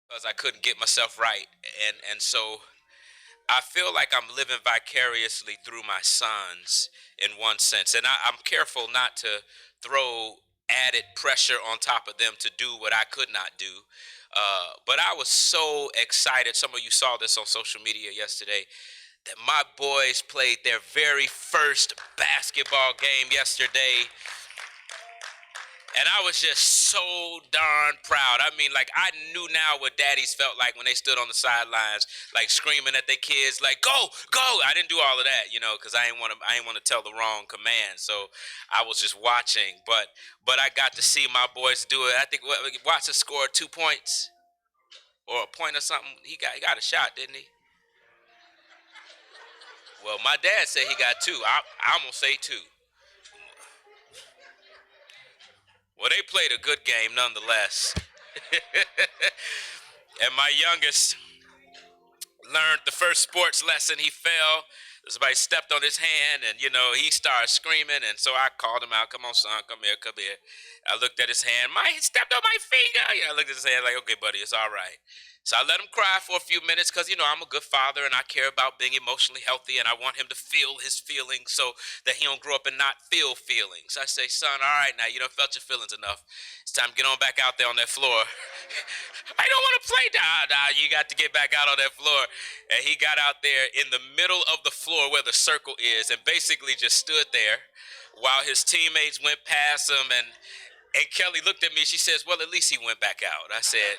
because I couldn't get myself right, and so I feel like I'm living vicariously through my sons in one sense, and I'm careful not to throw added pressure on top of them to do what I could not do. But I was so excited. Some of you saw this on social media yesterday that my boys played their very first basketball game yesterday. And I was just so darn proud. I mean, like, I knew now what daddies felt like when they stood on the sidelines, like screaming at their kids, like, go, go. I didn't do all of that, because I didn't want to tell the wrong command. So I was just watching. But I got to see my boys do it. I think Watson scored 2 points or a point or something. He got a shot, didn't he? Well, my dad said he got two. I'm gonna say two. Well, they played a good game nonetheless. And my youngest learned the first sports lesson. He fell. Somebody stepped on his hand, and he started screaming. And so I called him out. Come on, son, come here, come here. I looked at his hand. He stepped on my finger. I looked at his hand like, okay, buddy, it's all right. So I let him cry for a few minutes because I'm a good father and I care about being emotionally healthy and I want him to feel his feelings so that he don't grow up and not feel feelings. I say, son, all right, now you done felt your feelings enough. It's time to get on back out there on that floor. I don't want to play. Nah, you got to get back out on that floor. And he got out there in the middle of the floor where the circle is and basically just stood there while his teammates went past him. And Kelly looked at me. She says, well, at least he went back out. I said,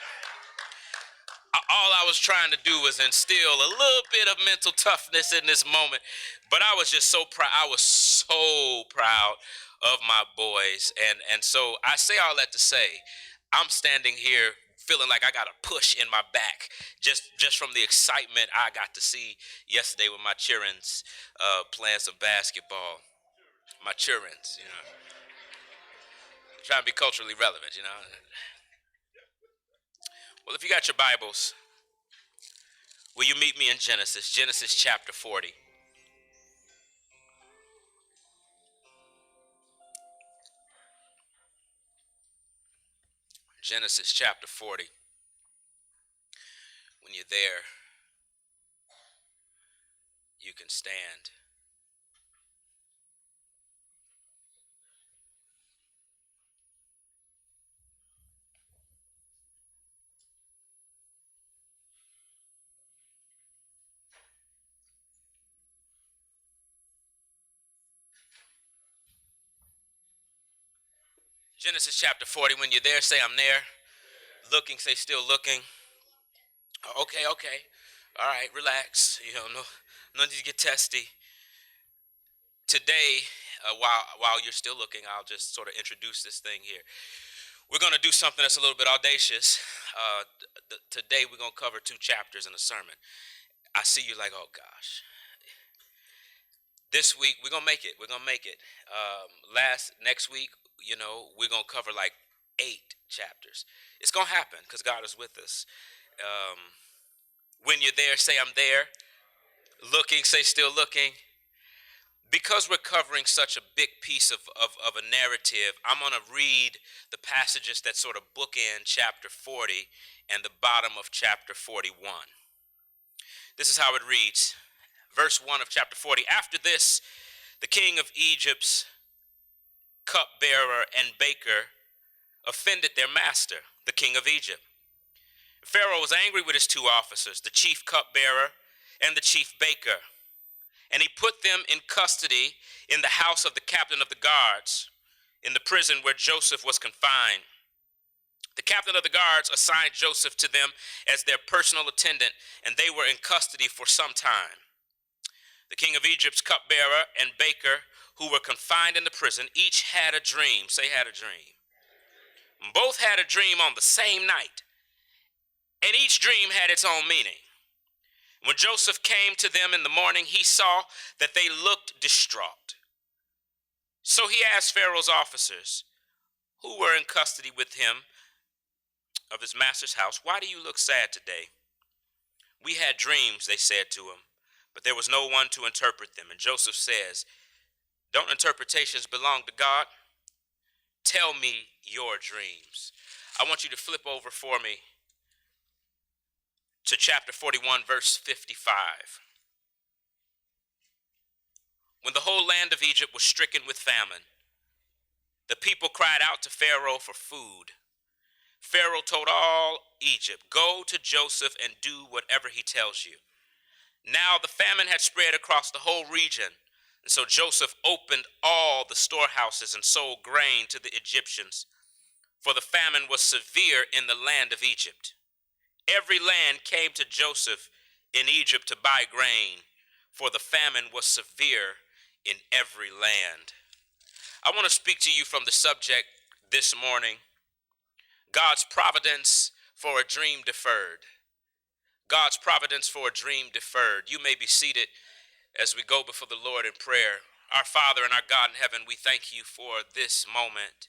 all I was trying to do was instill a little bit of mental toughness in this moment. But I was just so proud. I was so proud of my boys. And so I say all that to say, I'm standing here feeling like I got a push in my back just from the excitement I got to see yesterday with my childrens playing some basketball. My childrens, trying to be culturally relevant. Well, if you got your Bibles, will you meet me in Genesis chapter 40? Genesis chapter 40. When you're there, you can stand. Genesis chapter 40. When you're there, say I'm there. Looking, say still looking. Okay, okay. All right, relax. No need to get testy. Today, while you're still looking, I'll just sort of introduce this thing here. We're going to do something that's a little bit audacious. Today, we're going to cover 2 chapters in a sermon. I see you like, oh gosh. This week, we're going to make it. We're going to make it. Next week, we're going to cover like 8 chapters. It's going to happen because God is with us. When you're there, say I'm there. Looking, say still looking. Because we're covering such a big piece of a narrative, I'm going to read the passages that sort of bookend chapter 40 and the bottom of chapter 41. This is how it reads. Verse 1 of chapter 40. After this, the king of Egypt's cupbearer and baker offended their master, the king of Egypt. Pharaoh was angry with his 2 officers, the chief cupbearer and the chief baker. And he put them in custody in the house of the captain of the guards, in the prison where Joseph was confined. The captain of the guards assigned Joseph to them as their personal attendant, and they were in custody for some time. The king of Egypt's cupbearer and baker, who were confined in the prison, each had a dream. Say, had a dream. Both had a dream on the same night, and each dream had its own meaning. When Joseph came to them in the morning, he saw that they looked distraught. So he asked Pharaoh's officers, who were in custody with him of his master's house, why do you look sad today? We had dreams, they said to him, but there was no one to interpret them. And Joseph says, don't interpretations belong to God? Tell me your dreams. I want you to flip over for me to chapter 41, verse 55. When the whole land of Egypt was stricken with famine, the people cried out to Pharaoh for food. Pharaoh told all Egypt, "Go to Joseph and do whatever he tells you." Now the famine had spread across the whole region, and so Joseph opened all the storehouses and sold grain to the Egyptians, for the famine was severe in the land of Egypt. Every land came to Joseph in Egypt to buy grain, for the famine was severe in every land. I want to speak to you from the subject this morning, God's providence for a dream deferred. God's providence for a dream deferred. You may be seated as we go before the Lord in prayer. Our Father and our God in heaven, we thank you for this moment,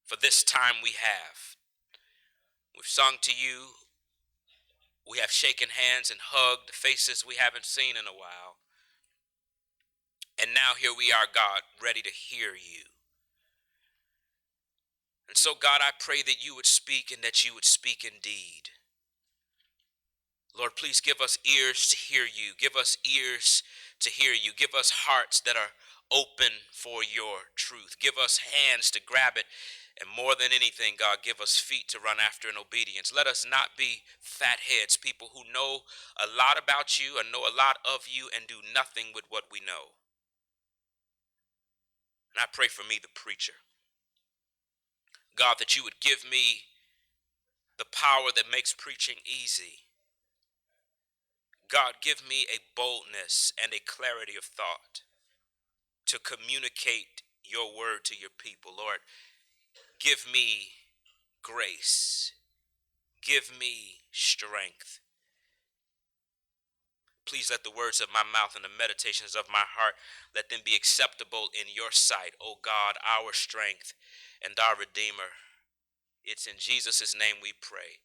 for this time we have. We've sung to you. We have shaken hands and hugged faces we haven't seen in a while. And now here we are, God, ready to hear you. And so, God, I pray that you would speak and that you would speak indeed. Lord, please give us ears to hear you. Give us ears to hear you. Give us hearts that are open for your truth. Give us hands to grab it. And more than anything, God, give us feet to run after in obedience. Let us not be fat heads, people who know a lot about you and know a lot of you and do nothing with what we know. And I pray for me, the preacher, God, that you would give me the power that makes preaching easy. God, give me a boldness and a clarity of thought to communicate your word to your people. Lord, give me grace. Give me strength. Please let the words of my mouth and the meditations of my heart, let them be acceptable in your sight, O God, our strength and our Redeemer. It's in Jesus' name we pray.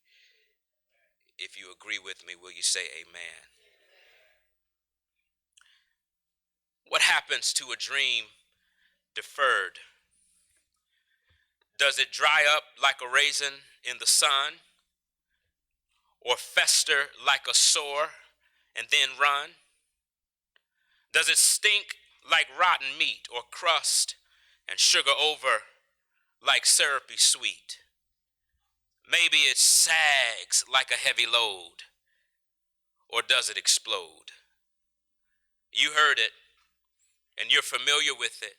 If you agree with me, will you say amen? What happens to a dream deferred? Does it dry up like a raisin in the sun, or fester like a sore and then run? Does it stink like rotten meat, or crust and sugar over like syrupy sweet? Maybe it sags like a heavy load, or does it explode? You heard it, and you're familiar with it.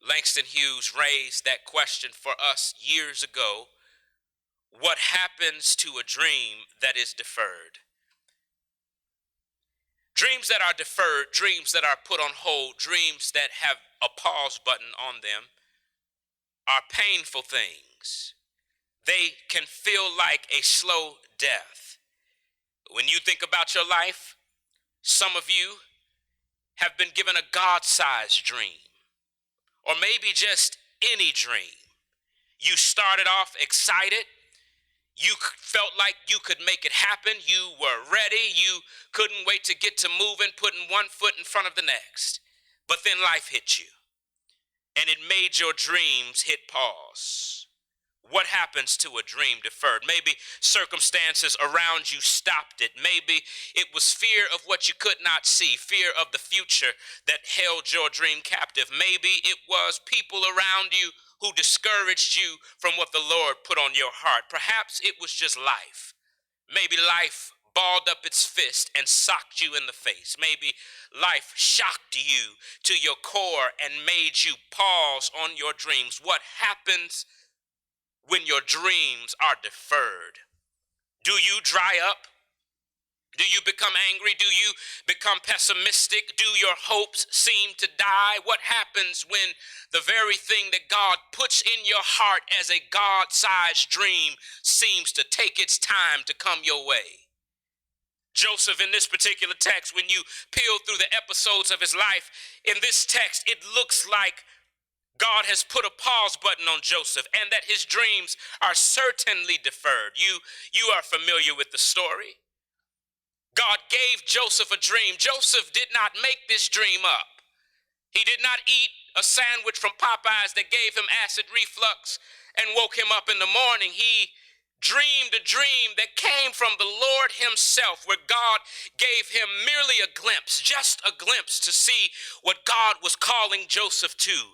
Langston Hughes raised that question for us years ago. What happens to a dream that is deferred? Dreams that are deferred, dreams that are put on hold, dreams that have a pause button on them are painful things. They can feel like a slow death. When you think about your life, some of you have been given a God-sized dream, or maybe just any dream. You started off excited. You felt like you could make it happen. You were ready. You couldn't wait to get to moving, putting one foot in front of the next. But then life hit you, and it made your dreams hit pause. What happens to a dream deferred? Maybe circumstances around you stopped it. Maybe it was fear of what you could not see, fear of the future that held your dream captive. Maybe it was people around you who discouraged you from what the Lord put on your heart. Perhaps it was just life. Maybe life balled up its fist and socked you in the face. Maybe life shocked you to your core and made you pause on your dreams. What happens when your dreams are deferred? Do you dry up? Do you become angry? Do you become pessimistic? Do your hopes seem to die? What happens when the very thing that God puts in your heart as a God-sized dream seems to take its time to come your way? Joseph, in this particular text, when you peel through the episodes of his life, in this text, it looks like God has put a pause button on Joseph, and that his dreams are certainly deferred. You are familiar with the story. God gave Joseph a dream. Joseph did not make this dream up. He did not eat a sandwich from Popeyes that gave him acid reflux and woke him up in the morning. He dreamed a dream that came from the Lord himself, where God gave him merely a glimpse, just a glimpse, to see what God was calling Joseph to.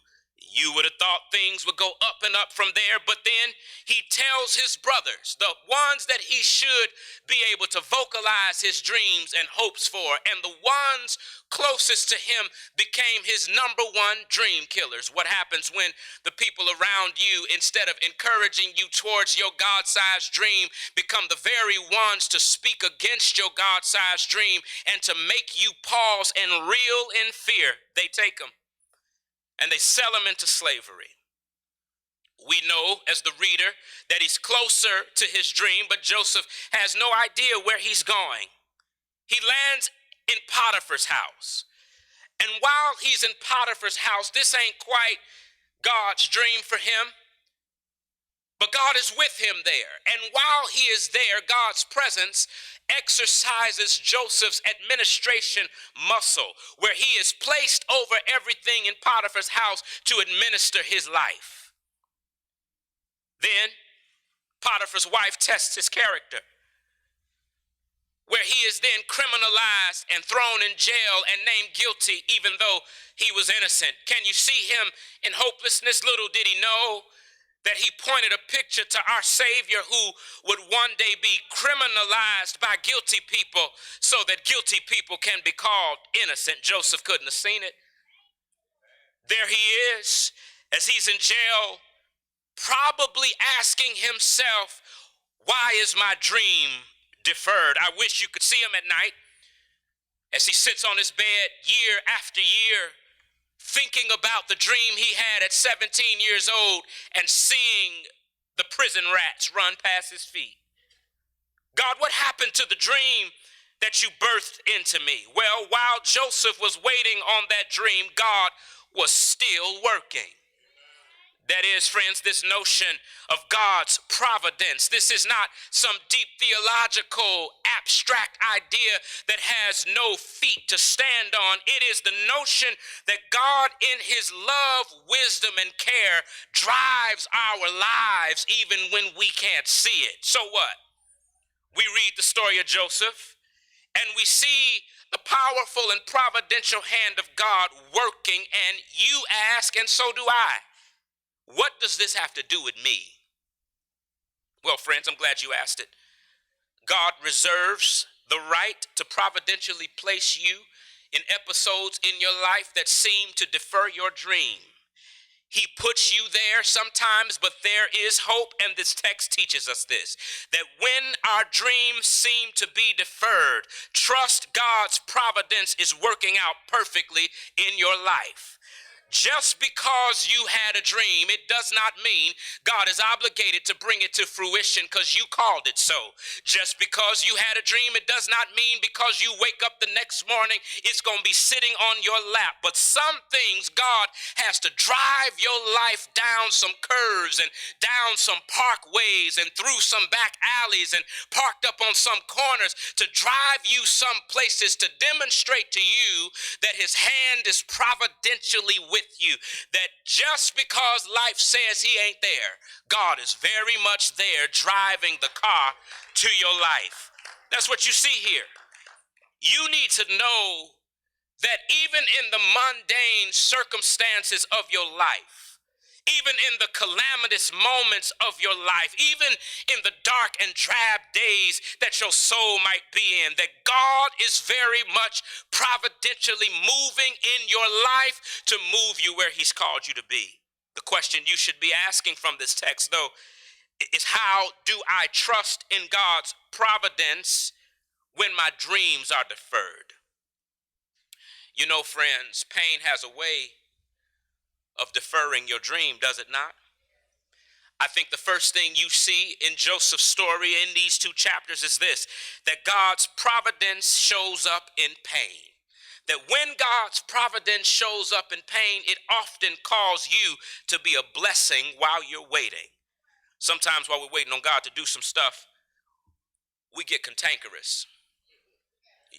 You would have thought things would go up and up from there, but then he tells his brothers, the ones that he should be able to vocalize his dreams and hopes for, and the ones closest to him became his number one dream killers. What happens when the people around you, instead of encouraging you towards your God-sized dream, become the very ones to speak against your God-sized dream and to make you pause and reel in fear? They take them and they sell him into slavery. We know as the reader that he's closer to his dream, but Joseph has no idea where he's going. He lands in Potiphar's house. And while he's in Potiphar's house, this ain't quite God's dream for him, but God is with him there. And while he is there, God's presence exercises Joseph's administration muscle, where he is placed over everything in Potiphar's house to administer his life. Then Potiphar's wife tests his character, where he is then criminalized and thrown in jail and named guilty even though he was innocent. Can you see him in hopelessness? Little did he know that he pointed a picture to our Savior, who would one day be criminalized by guilty people so that guilty people can be called innocent. Joseph couldn't have seen it. There he is, as he's in jail, probably asking himself, why is my dream deferred? I wish you could see him at night as he sits on his bed year after year, thinking about the dream he had at 17 years old and seeing the prison rats run past his feet. God, what happened to the dream that you birthed into me? Well, while Joseph was waiting on that dream, God was still working. That is, friends, this notion of God's providence. This is not some deep theological abstract idea that has no feet to stand on. It is the notion that God, in his love, wisdom, and care, drives our lives even when we can't see it. So what? We read the story of Joseph and we see the powerful and providential hand of God working, and you ask, and so do I, what does this have to do with me? Well, friends, I'm glad you asked it. God reserves the right to providentially place you in episodes in your life that seem to defer your dream. He puts you there sometimes, but there is hope, and this text teaches us this, that when our dreams seem to be deferred, trust God's providence is working out perfectly in your life. Just because you had a dream, it does not mean God is obligated to bring it to fruition because you called it so. Just because you had a dream, it does not mean because you wake up the next morning, it's going to be sitting on your lap. But some things God has to drive your life down some curves and down some parkways and through some back alleys and parked up on some corners to drive you some places to demonstrate to you that his hand is providentially with you, that just because life says he ain't there, God is very much there driving the car to your life. That's what you see here. You need to know that even in the mundane circumstances of your life, even in the calamitous moments of your life, even in the dark and drab days that your soul might be in, that God is very much providentially moving in your life to move you where he's called you to be. The question you should be asking from this text, though, is how do I trust in God's providence when my dreams are deferred? You know, friends, pain has a way of deferring your dream, does it not? I think the first thing you see in Joseph's story in these two chapters is this, that God's providence shows up in pain. That when God's providence shows up in pain, it often calls you to be a blessing while you're waiting. Sometimes while we're waiting on God to do some stuff, we get cantankerous.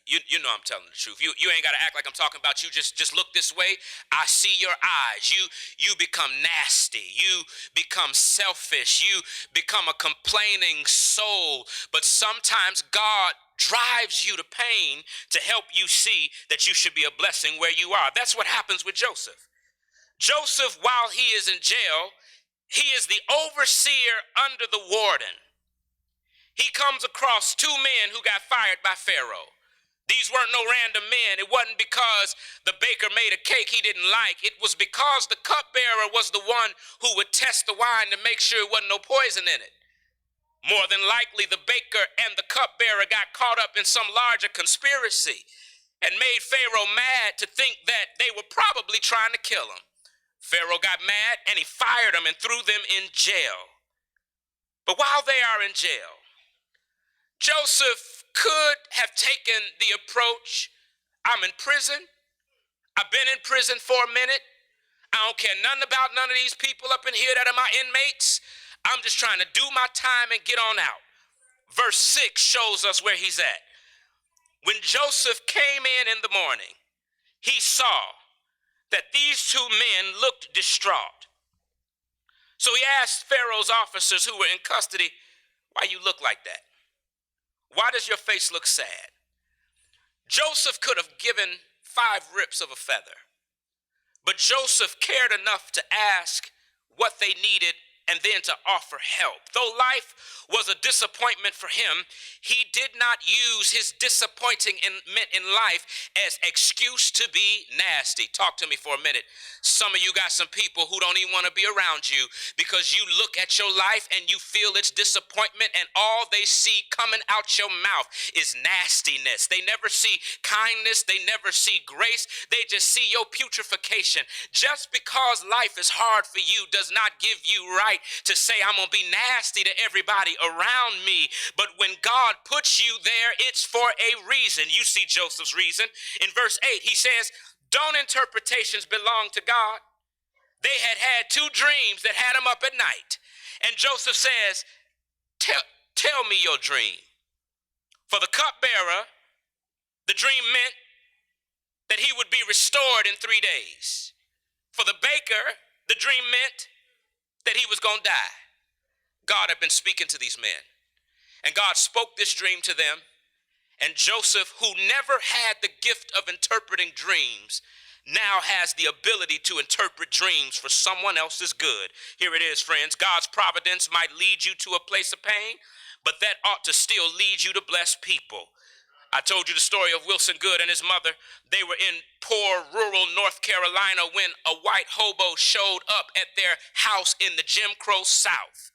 You know I'm telling the truth. You ain't got to act like I'm talking about you. Just look this way. I see your eyes. You become nasty. You become selfish. You become a complaining soul. But sometimes God drives you to pain to help you see that you should be a blessing where you are. That's what happens with Joseph. Joseph, while he is in jail, he is the overseer under the warden. He comes across two men who got fired by Pharaoh. These weren't no random men. It wasn't because the baker made a cake he didn't like. It was because the cupbearer was the one who would test the wine to make sure it wasn't no poison in it. More than likely, the baker and the cupbearer got caught up in some larger conspiracy and made Pharaoh mad to think that they were probably trying to kill him. Pharaoh got mad and he fired them and threw them in jail. But while they are in jail, Joseph could have taken the approach, I'm in prison, I've been in prison for a minute, I don't care nothing about none of these people up in here that are my inmates, I'm just trying to do my time and get on out. Verse 6 shows us where he's at. When Joseph came in the morning, he saw that these two men looked distraught. So he asked Pharaoh's officers who were in custody, why you look like that? Why does your face look sad? Joseph could have given 5 rips of a feather, but Joseph cared enough to ask what they needed and then to offer help. Though life was a disappointment for him, he did not use his disappointing in life as excuse to be nasty. Talk to me for a minute. Some of you got some people who don't even want to be around you because you look at your life and you feel its disappointment, and all they see coming out your mouth is nastiness. They never see kindness. They never see grace. They just see your putrefaction. Just because life is hard for you does not give you right to say I'm gonna be nasty to everybody around me. But when God puts you there, it's for a reason. You see Joseph's reason. In verse 8, he says, don't interpretations belong to God? They had 2 dreams that had him up at night. And Joseph says, tell me your dream. For the cupbearer, the dream meant that he would be restored in 3 days. For the baker, the dream meant that he was going to die. God had been speaking to these men, and God spoke this dream to them. And Joseph, who never had the gift of interpreting dreams, now has the ability to interpret dreams for someone else's good. Here it is, friends. God's providence might lead you to a place of pain, but that ought to still lead you to bless people. I told you the story of Wilson Good and his mother. They were in poor rural North Carolina when a white hobo showed up at their house in the Jim Crow South.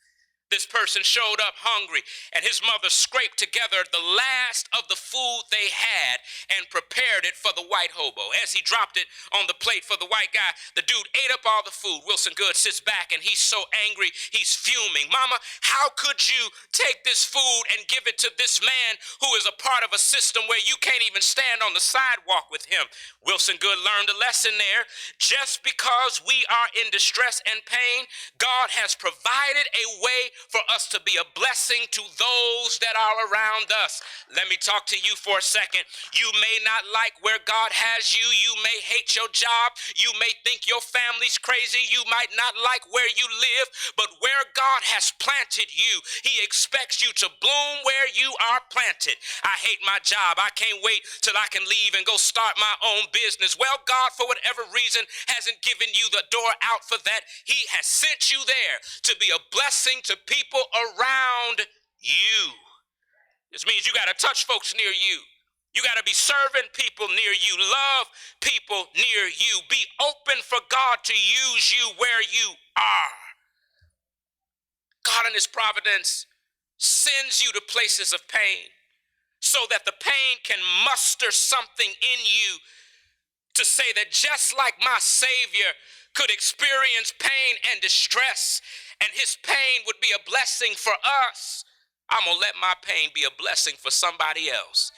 This person showed up hungry, and his mother scraped together the last of the food they had and prepared it for the white hobo. As he dropped it on the plate for the white guy, the dude ate up all the food. Wilson Good sits back, and he's so angry, he's fuming. Mama, how could you take this food and give it to this man who is a part of a system where you can't even stand on the sidewalk with him? Wilson Good learned a lesson there. Just because we are in distress and pain, God has provided a way for us to be a blessing to those that are around us. Let me talk to you for a second. You may not like where God has you. You may hate your job. You may think your family's crazy. You might not like where you live, but where God has planted you, he expects you to bloom where you are planted. I hate my job. I can't wait till I can leave and go start my own business. Well, God, for whatever reason, hasn't given you the door out for that. He has sent you there to be a blessing to people around you. This means you got to touch folks near you. You got to be serving people near you. Love people near you. Be open for God to use you where you are. God in his providence sends you to places of pain so that the pain can muster something in you to say that just like my Savior could experience pain and distress, and his pain would be a blessing for us, I'm going to let my pain be a blessing for somebody else.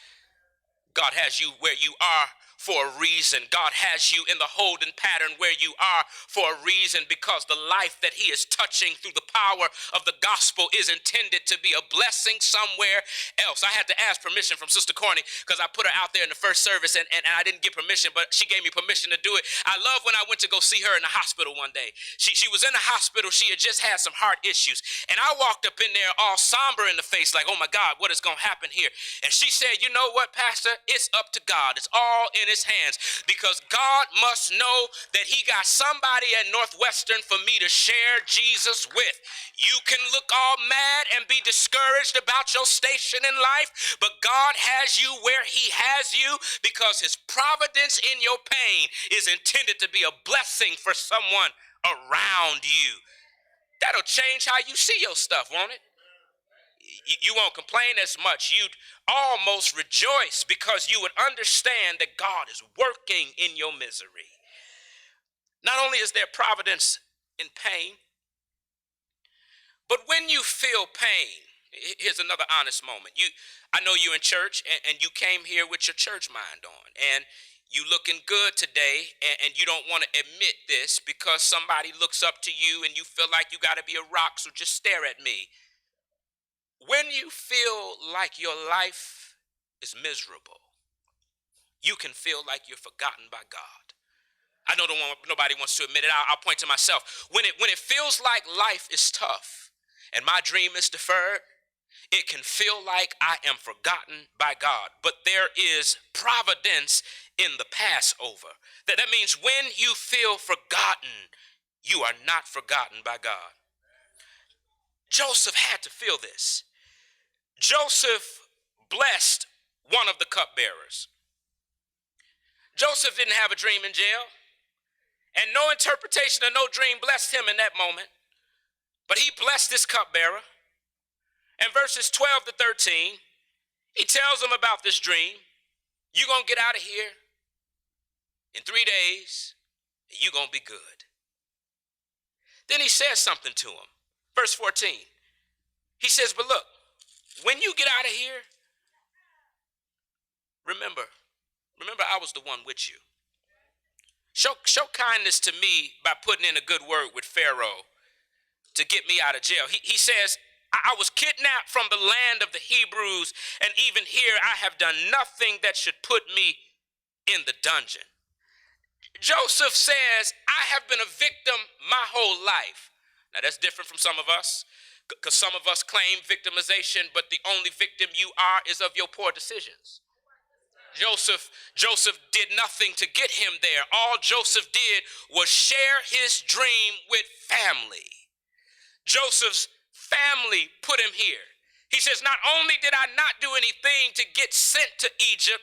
God has you where you are for a reason. God has you in the holding pattern where you are for a reason, because the life that he is touching through the power of the gospel is intended to be a blessing somewhere else. I had to ask permission from Sister Corny because I put her out there in the first service and I didn't get permission, but she gave me permission to do it. I love when I went to go see her in the hospital one day. She was in the hospital. She had just had some heart issues. And I walked up in there all somber in the face like, oh my God, what is going to happen here? And she said, you know what, Pastor? It's up to God. It's all in his hands, because God must know that he got somebody at Northwestern for me to share Jesus with. You can look all mad and be discouraged about your station in life, but God has you where he has you because his providence in your pain is intended to be a blessing for someone around you. That'll change how you see your stuff, won't it? You won't complain as much. You'd almost rejoice because you would understand that God is working in your misery. Not only is there providence in pain, but when you feel pain, here's another honest moment. I know you're in church and you came here with your church mind on, and you looking good today, and you don't want to admit this because somebody looks up to you and you feel like you got to be a rock, so just stare at me. When you feel like your life is miserable, you can feel like you're forgotten by God. I know nobody wants to admit it. I'll point to myself. When it feels like life is tough and my dream is deferred, it can feel like I am forgotten by God. But there is providence in the Passover. That means when you feel forgotten, you are not forgotten by God. Joseph had to feel this. Joseph blessed one of the cupbearers. Joseph didn't have a dream in jail, and no interpretation of no dream blessed him in that moment. But he blessed this cupbearer. And verses 12 to 13, he tells him about this dream. You're going to get out of here in 3 days, and you're going to be good. Then he says something to him. Verse 14, he says, but look, when you get out of here, remember I was the one with you. Show kindness to me by putting in a good word with Pharaoh to get me out of jail. He says, I was kidnapped from the land of the Hebrews, and even here I have done nothing that should put me in the dungeon. Joseph says, I have been a victim my whole life. Now that's different from some of us, because some of us claim victimization, but the only victim you are is of your poor decisions. Joseph did nothing to get him there. All Joseph did was share his dream with family. Joseph's family put him here. He says, not only did I not do anything to get sent to Egypt,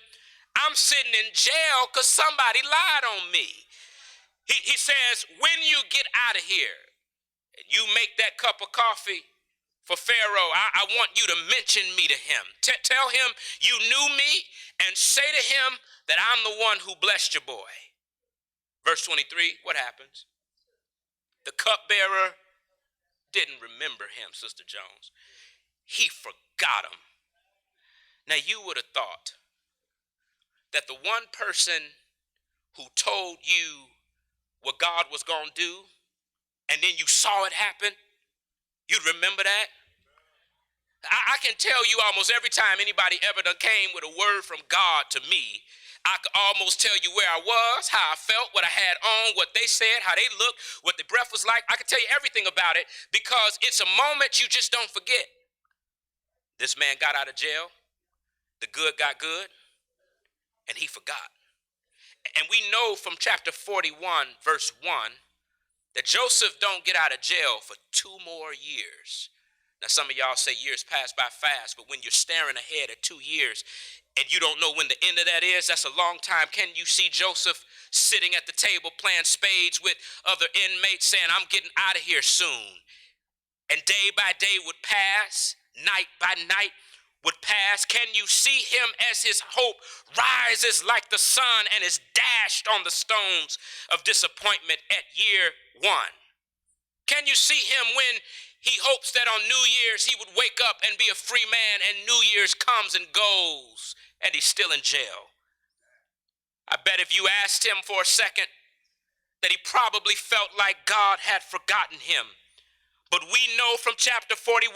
I'm sitting in jail because somebody lied on me. He says, when you get out of here and you make that cup of coffee for Pharaoh, I want you to mention me to him. Tell him you knew me and say to him that I'm the one who blessed your boy. Verse 23, what happens? The cupbearer didn't remember him, Sister Jones. He forgot him. Now you would have thought that the one person who told you what God was going to do, and then you saw it happen, you'd remember that? I can tell you almost every time anybody ever done came with a word from God to me, I could almost tell you where I was, how I felt, what I had on, what they said, how they looked, what the breath was like. I could tell you everything about it because it's a moment you just don't forget. This man got out of jail, the good got good, and he forgot. And we know from chapter 41, verse 1, that Joseph don't get out of jail for 2 more years. Now, some of y'all say years pass by fast, but when you're staring ahead at 2 years and you don't know when the end of that is, that's a long time. Can you see Joseph sitting at the table playing spades with other inmates saying, I'm getting out of here soon? And day by day would pass, night by night would pass. Can you see him as his hope rises like the sun and is dashed on the stones of disappointment at year 1? Can you see him when he hopes that on New Year's he would wake up and be a free man, and New Year's comes and goes and he's still in jail? I bet if you asked him for a second, that he probably felt like God had forgotten him. But we know from chapter 41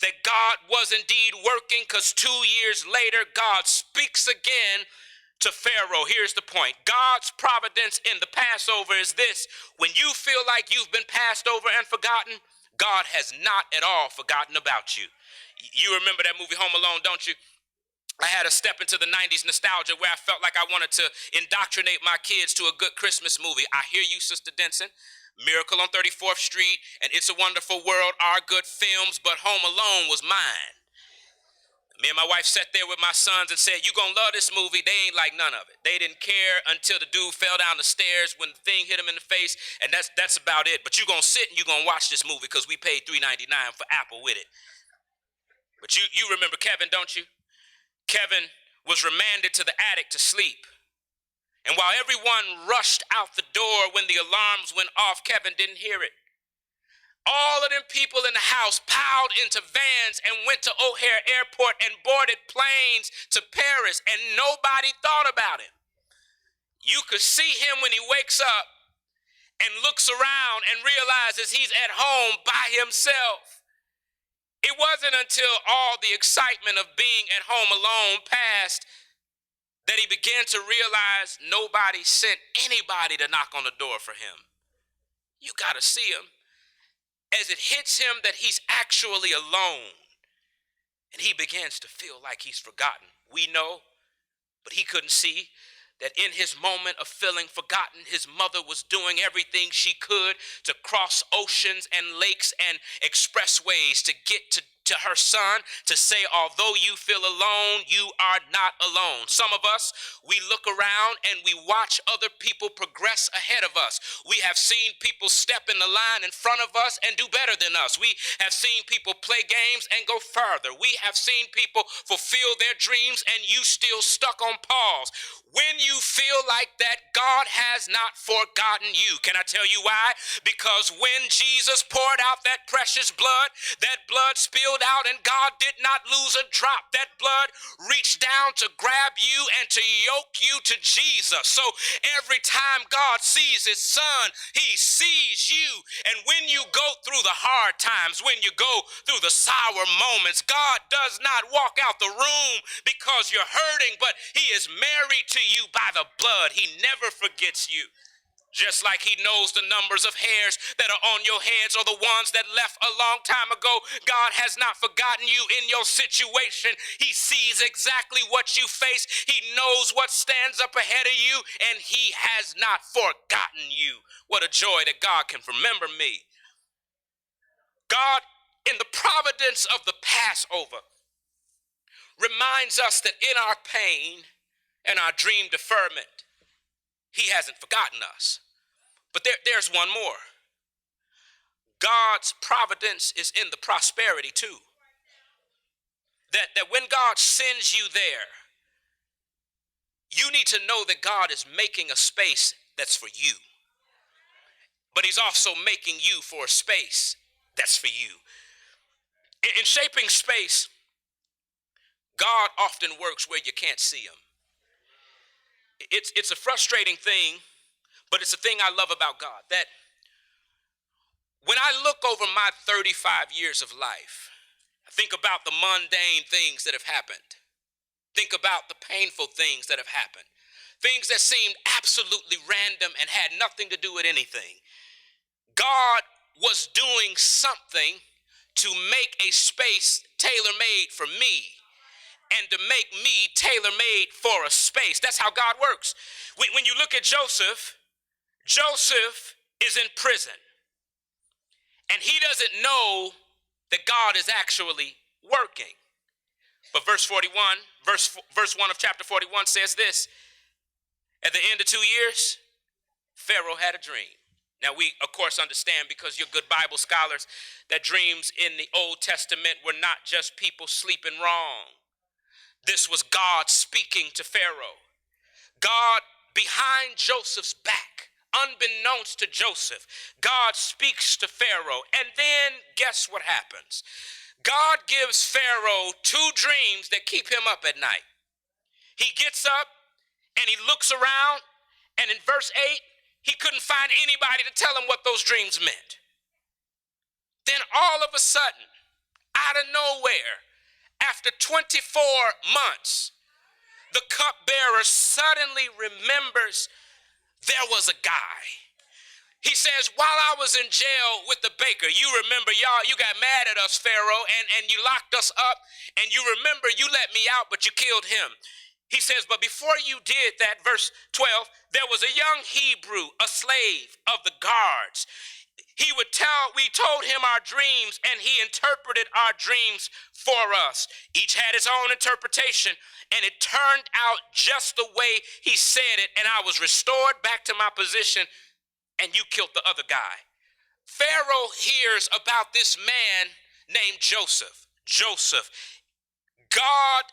that God was indeed working, because 2 years later, God speaks again to Pharaoh. Here's the point. God's providence in the Passover is this: when you feel like you've been passed over and forgotten, God has not at all forgotten about you. You remember that movie Home Alone, don't you? I had a step into the 90s nostalgia where I felt like I wanted to indoctrinate my kids to a good Christmas movie. I hear you, Sister Denson. Miracle on 34th Street and It's a Wonderful World are good films, but Home Alone was mine. Me and my wife sat there with my sons and said, "You gonna love this movie." They ain't like none of it. They didn't care until the dude fell down the stairs when the thing hit him in the face, and that's about it. But you gonna sit and you gonna watch this movie because we paid $3.99 for Apple with it. But you remember Kevin, don't you? Kevin was remanded to the attic to sleep. And while everyone rushed out the door when the alarms went off, Kevin didn't hear it. All of them people in the house piled into vans and went to O'Hare Airport and boarded planes to Paris, and nobody thought about him. You could see him when he wakes up and looks around and realizes he's at home by himself. It wasn't until all the excitement of being at home alone passed that he began to realize nobody sent anybody to knock on the door for him. You got to see him. As it hits him that he's actually alone, and he begins to feel like he's forgotten. We know, but he couldn't see that in his moment of feeling forgotten, his mother was doing everything she could to cross oceans and lakes and expressways to get to her son, to say, although you feel alone, you are not alone. Some of us, we look around and we watch other people progress ahead of us. We have seen people step in the line in front of us and do better than us. We have seen people play games and go further. We have seen people fulfill their dreams, and you still stuck on pause. When you feel like that, God has not forgotten you. Can I tell you why? Because when Jesus poured out that precious blood, that blood spilled out and God did not lose a drop. That blood reached down to grab you and to yoke you to Jesus. So every time God sees his son, he sees you. And when you go through the hard times, when you go through the sour moments, God does not walk out the room because you're hurting, but he is married to you by the blood. He never forgets you. Just like he knows the numbers of hairs that are on your heads or the ones that left a long time ago, God has not forgotten you in your situation. He sees exactly what you face. He knows what stands up ahead of you, and he has not forgotten you. What a joy that God can remember me. God, in the providence of the Passover, reminds us that in our pain and our dream deferment, he hasn't forgotten us. But there's one more. God's providence is in the prosperity too. That when God sends you there, you need to know that God is making a space that's for you. But he's also making you for a space that's for you. In shaping space, God often works where you can't see him. It's a frustrating thing, but it's a thing I love about God, that when I look over my 35 years of life, I think about the mundane things that have happened. Think about the painful things that have happened. Things that seemed absolutely random and had nothing to do with anything. God was doing something to make a space tailor-made for me, and to make me tailor-made for a space. That's how God works. When you look at Joseph, Joseph is in prison. And he doesn't know that God is actually working. But verse 1 of chapter 41 says this: at the end of 2 years, Pharaoh had a dream. Now we, of course, understand, because you're good Bible scholars, that dreams in the Old Testament were not just people sleeping wrong. This was God speaking to Pharaoh. God, behind Joseph's back, unbeknownst to Joseph, God speaks to Pharaoh. And then guess what happens? God gives Pharaoh 2 dreams that keep him up at night. He gets up And he looks around, and in verse 8, he couldn't find anybody to tell him what those dreams meant. Then all of a sudden, out of nowhere, after 24 months, the cupbearer suddenly remembers there was a guy. He says, while I was in jail with the baker, you remember, y'all, you got mad at us, Pharaoh, and you locked us up, and you remember you let me out, but you killed him. He says, but before you did that, verse 12, there was a young Hebrew, a slave of the guards. We told him our dreams, and he interpreted our dreams for us. Each had his own interpretation, and it turned out just the way he said it, and I was restored back to my position, and you killed the other guy. Pharaoh hears about this man named Joseph. Joseph. God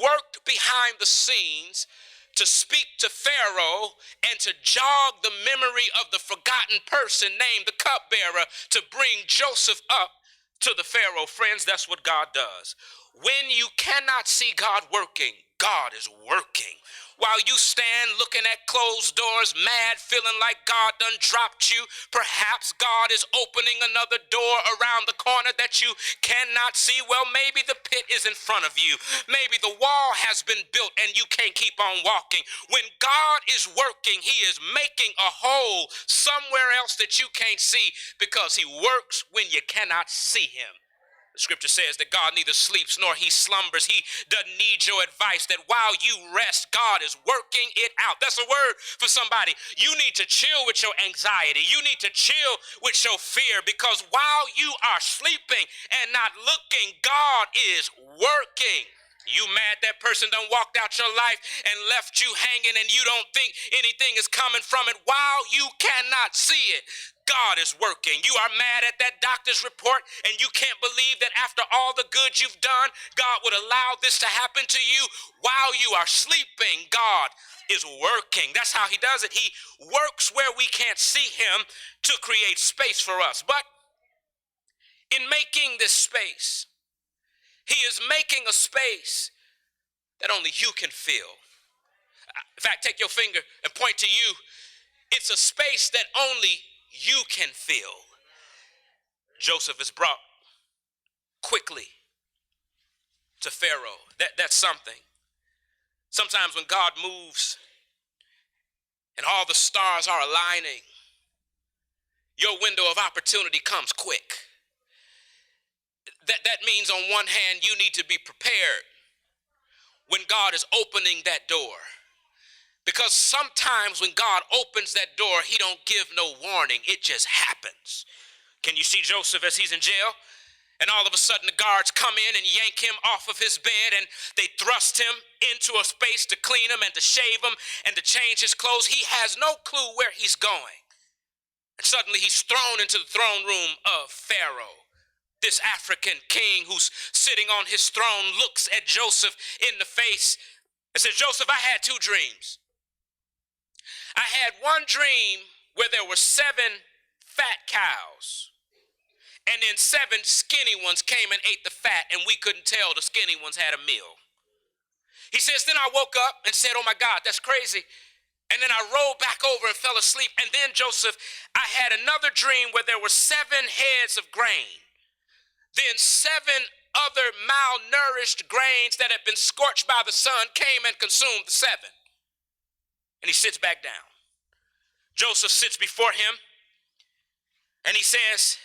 worked behind the scenes to speak to Pharaoh and to jog the memory of the forgotten person named the cupbearer to bring Joseph up to the Pharaoh. Friends, that's what God does. When you cannot see God working, God is working. While you stand looking at closed doors, mad, feeling like God done dropped you, perhaps God is opening another door around the corner that you cannot see. Well, maybe the pit is in front of you. Maybe the wall has been built and you can't keep on walking. When God is working, he is making a hole somewhere else that you can't see, because he works when you cannot see him. The scripture says that God neither sleeps nor he slumbers. He doesn't need your advice, that while you rest, God is working it out. That's a word for somebody. You need to chill with your anxiety. You need to chill with your fear, because while you are sleeping and not looking, God is working. You mad that person done walked out your life and left you hanging, and you don't think anything is coming from it. While you cannot see it, God is working. You are mad at that doctor's report, and you can't believe that after all the good you've done, God would allow this to happen to you. While you are sleeping, God is working. That's how he does it. He works where we can't see him to create space for us. But in making this space, he is making a space that only you can fill. In fact, take your finger and point to you. It's a space that only you can fill. Joseph is brought quickly to Pharaoh. That's something. Sometimes when God moves and all the stars are aligning, your window of opportunity comes quick. That means on one hand, you need to be prepared when God is opening that door. Because sometimes when God opens that door, he don't give no warning. It just happens. Can you see Joseph as he's in jail? And all of a sudden the guards come in and yank him off of his bed, and they thrust him into a space to clean him and to shave him and to change his clothes. He has no clue where he's going. And suddenly he's thrown into the throne room of Pharaoh. This African king who's sitting on his throne looks at Joseph in the face and says, Joseph, I had two dreams. I had one dream where there were 7 fat cows, and then 7 skinny ones came and ate the fat, and we couldn't tell the skinny ones had a meal. He says, then I woke up and said, oh my God, that's crazy. And then I rolled back over and fell asleep. And then, Joseph, I had another dream where there were 7 heads of grain. Then 7 other malnourished grains that had been scorched by the sun came and consumed the 7. And he sits back down. Joseph sits before him and he says,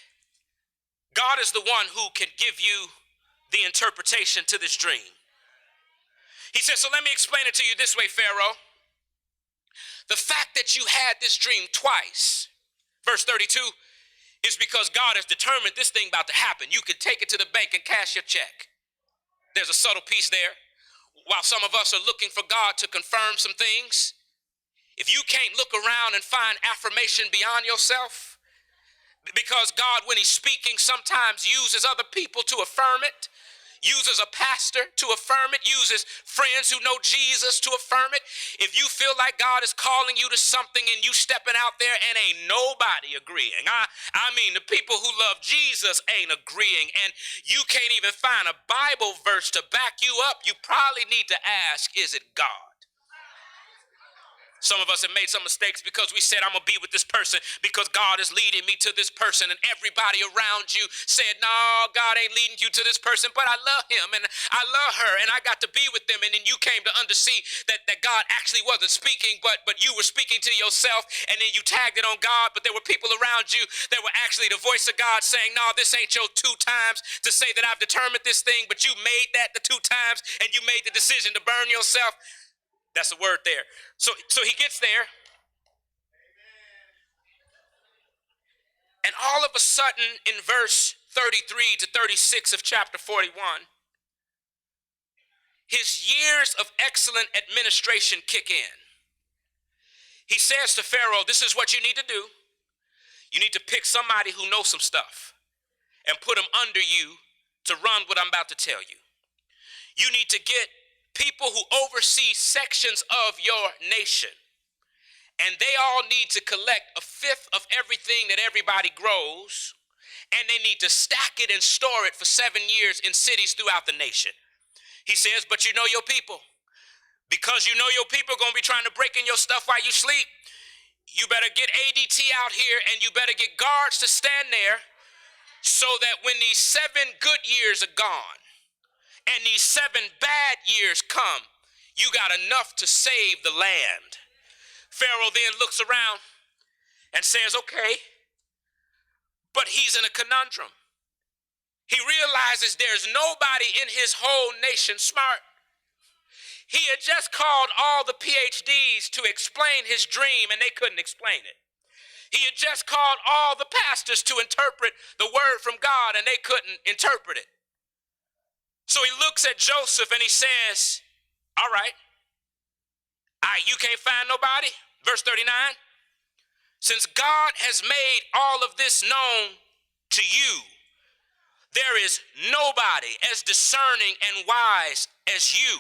God is the one who can give you the interpretation to this dream. He says, so let me explain it to you this way, Pharaoh. The fact that you had this dream twice, verse 32, is because God has determined this thing about to happen. You can take it to the bank and cash your check. There's a subtle piece there. While some of us are looking for God to confirm some things, if you can't look around and find affirmation beyond yourself, because God, when he's speaking, sometimes uses other people to affirm it, uses a pastor to affirm it, uses friends who know Jesus to affirm it. If you feel like God is calling you to something and you stepping out there and ain't nobody agreeing, I mean the people who love Jesus ain't agreeing, and you can't even find a Bible verse to back you up, you probably need to ask, is it God? Some of us have made some mistakes because we said, I'm going to be with this person because God is leading me to this person. And everybody around you said, no, God ain't leading you to this person, but I love him and I love her and I got to be with them. And then you came to undersee that God actually wasn't speaking, but you were speaking to yourself, and then you tagged it on God. But there were people around you that were actually the voice of God saying, no, this ain't your 2 times to say that I've determined this thing, but you made that the 2 times and you made the decision to burn yourself. That's the word there. So he gets there. And all of a sudden, in verse 33 to 36 of chapter 41, his years of excellent administration kick in. He says to Pharaoh, this is what you need to do. You need to pick somebody who knows some stuff and put them under you to run what I'm about to tell you. You need to get people who oversee sections of your nation, and they all need to collect 1/5 of everything that everybody grows, and they need to stack it and store it for 7 years in cities throughout the nation. He says, but you know your people. Because you know your people are going to be trying to break in your stuff while you sleep. You better get ADT out here, and you better get guards to stand there so that when these 7 good years are gone, and these 7 bad years come, you got enough to save the land. Pharaoh then looks around and says, okay, but he's in a conundrum. He realizes there's nobody in his whole nation smart. He had just called all the PhDs to explain his dream, and they couldn't explain it. He had just called all the pastors to interpret the word from God, and they couldn't interpret it. So he looks at Joseph and he says, all right, you can't find nobody? Verse 39, since God has made all of this known to you, there is nobody as discerning and wise as you.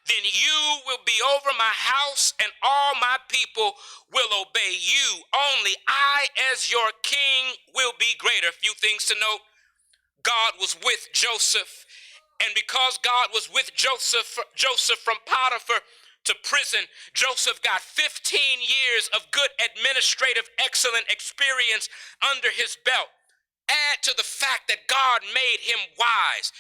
Then you will be over my house and all my people will obey you. Only I as your king will be greater. A few things to note. God was with Joseph. And because God was with Joseph from Potiphar to prison, Joseph got 15 years of good administrative excellent experience under his belt. Add to the fact that God made him wise.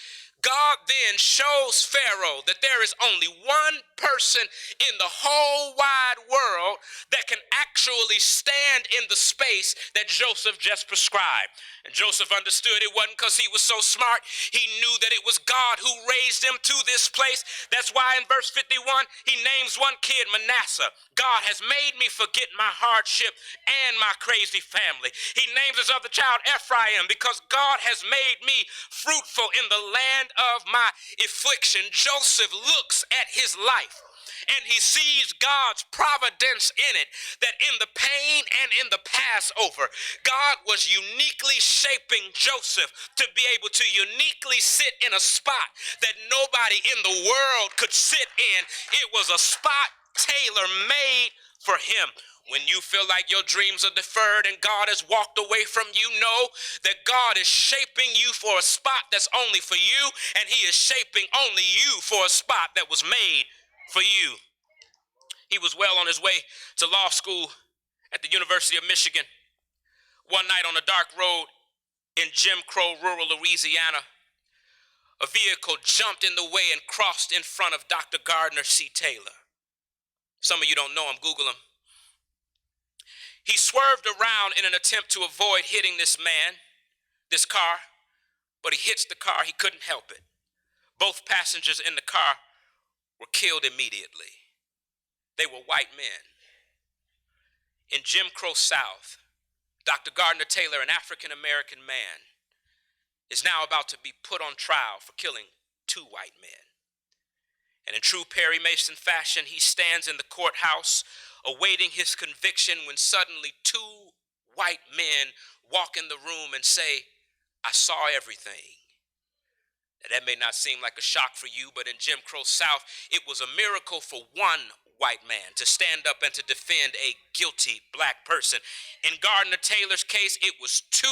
God then shows Pharaoh that there is only one person in the whole wide world that can actually stand in the space that Joseph just prescribed. And Joseph understood it wasn't because he was so smart. He knew that it was God who raised him to this place. That's why in verse 51, he names one kid Manasseh. God has made me forget my hardship and my crazy family. He names his other child Ephraim because God has made me fruitful in the land of my affliction. Joseph looks at his life and he sees God's providence in it, that in the pain and in the Passover, God was uniquely shaping Joseph to be able to uniquely sit in a spot that nobody in the world could sit in. It was a spot tailor-made for him. When you feel like your dreams are deferred and God has walked away from you, know that God is shaping you for a spot that's only for you, and he is shaping only you for a spot that was made for you. He was well on his way to law school at the University of Michigan. One night on a dark road in Jim Crow, rural Louisiana, a vehicle jumped in the way and crossed in front of Dr. Gardner C. Taylor. Some of you don't know him, Google him. He swerved around in an attempt to avoid hitting this man, this car, but he hits the car. He couldn't help it. Both passengers in the car were killed immediately. They were white men. In Jim Crow South, Dr. Gardner Taylor, an African-American man, is now about to be put on trial for killing 2 white men. And in true Perry Mason fashion, he stands in the courthouse awaiting his conviction when suddenly 2 white men walk in the room and say, I saw everything. Now, that may not seem like a shock for you, but in Jim Crow South, it was a miracle for one white man to stand up and to defend a guilty black person. In Gardner Taylor's case, it was 2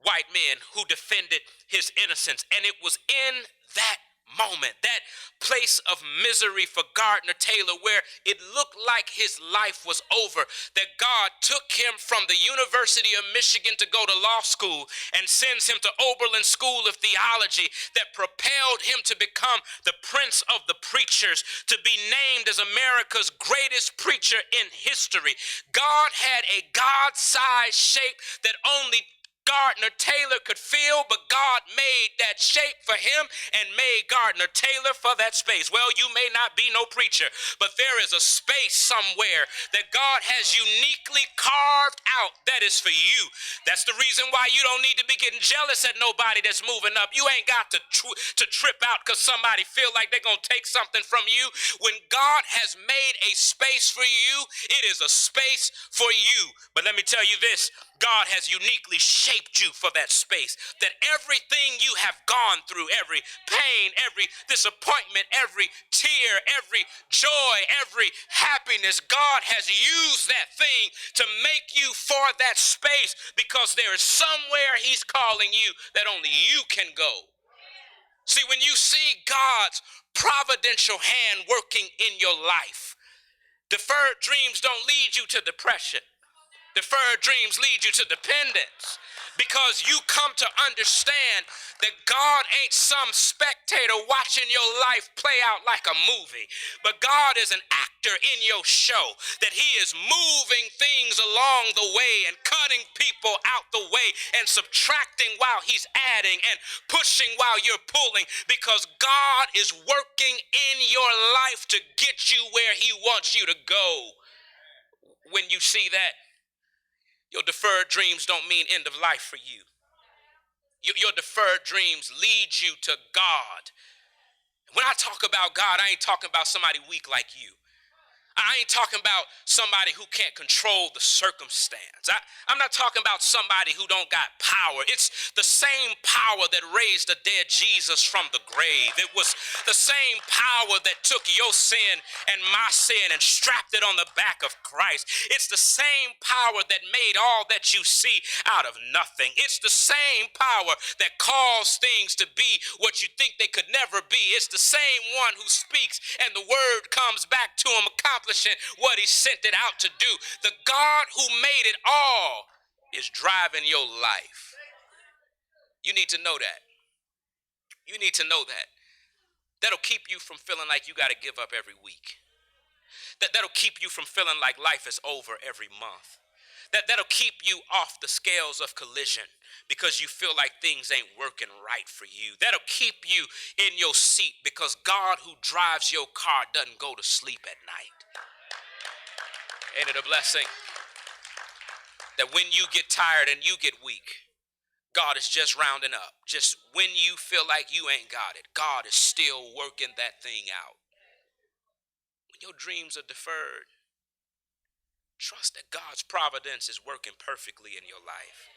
white men who defended his innocence. And it was in that moment, that place of misery for Gardner Taylor where it looked like his life was over, that God took him from the University of Michigan to go to law school and sends him to Oberlin School of Theology, that propelled him to become the prince of the preachers, to be named as America's greatest preacher in history. God had a God-sized shape that only Gardner Taylor could feel, but God made that shape for him and made Gardner Taylor for that space. Well, you may not be no preacher, but there is a space somewhere that God has uniquely carved out that is for you. That's the reason why you don't need to be getting jealous at nobody that's moving up. You ain't got to trip out because somebody feel like they're going to take something from you. When God has made a space for you, it is a space for you. But let me tell you this, God has uniquely shaped you for that space, that everything you have gone through, every pain, every disappointment, every tear, every joy, every happiness, God has used that thing to make you for that space, because there is somewhere he's calling you that only you can go. See, when you see God's providential hand working in your life, deferred dreams don't lead you to depression. Deferred dreams lead you to dependence, because you come to understand that God ain't some spectator watching your life play out like a movie, but God is an actor in your show, that he is moving things along the way and cutting people out the way and subtracting while he's adding and pushing while you're pulling, because God is working in your life to get you where he wants you to go. When you see that, your deferred dreams don't mean end of life for you. Your deferred dreams lead you to God. When I talk about God, I ain't talking about somebody weak like you. I ain't talking about somebody who can't control the circumstance. I'm not talking about somebody who don't got power. It's the same power that raised the dead Jesus from the grave. It was the same power that took your sin and my sin and strapped it on the back of Christ. It's the same power that made all that you see out of nothing. It's the same power that caused things to be what you think they could never be. It's the same one who speaks and the word comes back to him accomplishing what he sent it out to do. The God who made it all is driving your life. You need to know that. You need to know that. That'll keep you from feeling like you got to give up every week. That'll keep you from feeling like life is over every month. That'll keep you off the scales of collision because you feel like things ain't working right for you. That'll keep you in your seat because God who drives your car doesn't go to sleep at night. Ain't it a blessing that when you get tired and you get weak, God is just rounding up. Just when you feel like you ain't got it, God is still working that thing out. When your dreams are deferred, trust that God's providence is working perfectly in your life.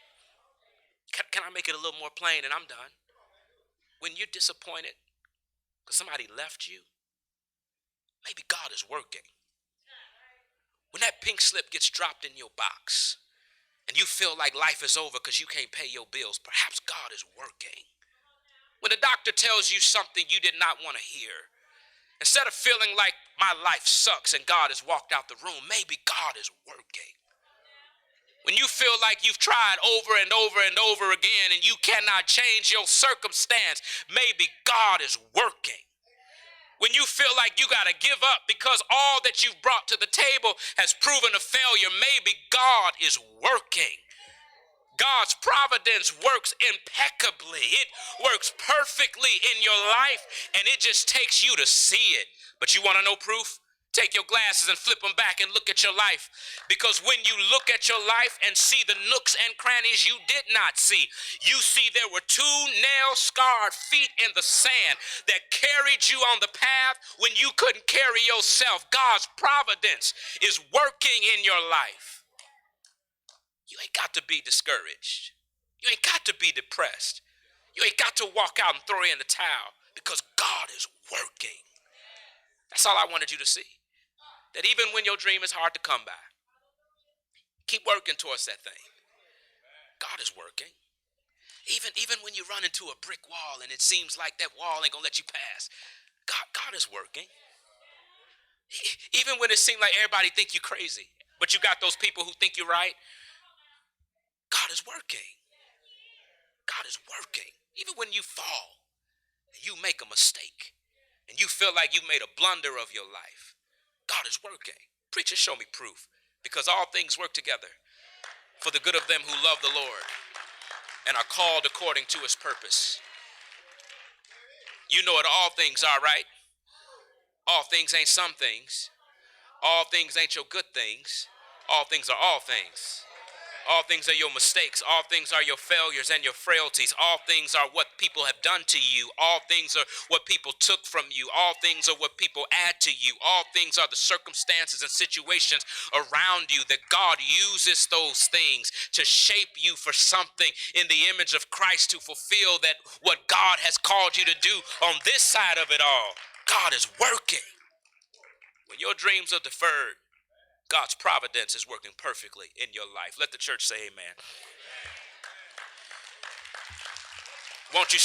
Can I make it a little more plain and I'm done? When you're disappointed because somebody left you, maybe God is working. When that pink slip gets dropped in your box and you feel like life is over because you can't pay your bills, perhaps God is working. When the doctor tells you something you did not want to hear, instead of feeling like my life sucks and God has walked out the room, maybe God is working. When you feel like you've tried over and over and over again and you cannot change your circumstance, maybe God is working. When you feel like you got to give up because all that you've brought to the table has proven a failure, maybe God is working. God's providence works impeccably. It works perfectly in your life, and it just takes you to see it. But you want to know proof? Take your glasses and flip them back and look at your life. Because when you look at your life and see the nooks and crannies you did not see, you see there were 2 nail-scarred feet in the sand that carried you on the path when you couldn't carry yourself. God's providence is working in your life. You ain't got to be discouraged. You ain't got to be depressed. You ain't got to walk out and throw in the towel because God is working. That's all I wanted you to see. That even when your dream is hard to come by, keep working towards that thing. God is working. Even when you run into a brick wall and it seems like that wall ain't gonna let you pass, God is working. Even when it seems like everybody think you crazy, but you got those people who think you're right, God is working. God is working. Even when you fall, you make a mistake, and you feel like you made a blunder of your life, God is working. Preacher, show me proof. Because all things work together for the good of them who love the Lord and are called according to his purpose. You know what all things are, right? All things ain't some things. All things ain't your good things. All things are all things. All things are your mistakes. All things are your failures and your frailties. All things are what people have done to you. All things are what people took from you. All things are what people add to you. All things are the circumstances and situations around you that God uses those things to shape you for something in the image of Christ, to fulfill that what God has called you to do on this side of it all. God is working. When your dreams are deferred, God's providence is working perfectly in your life. Let the church say amen. Won't you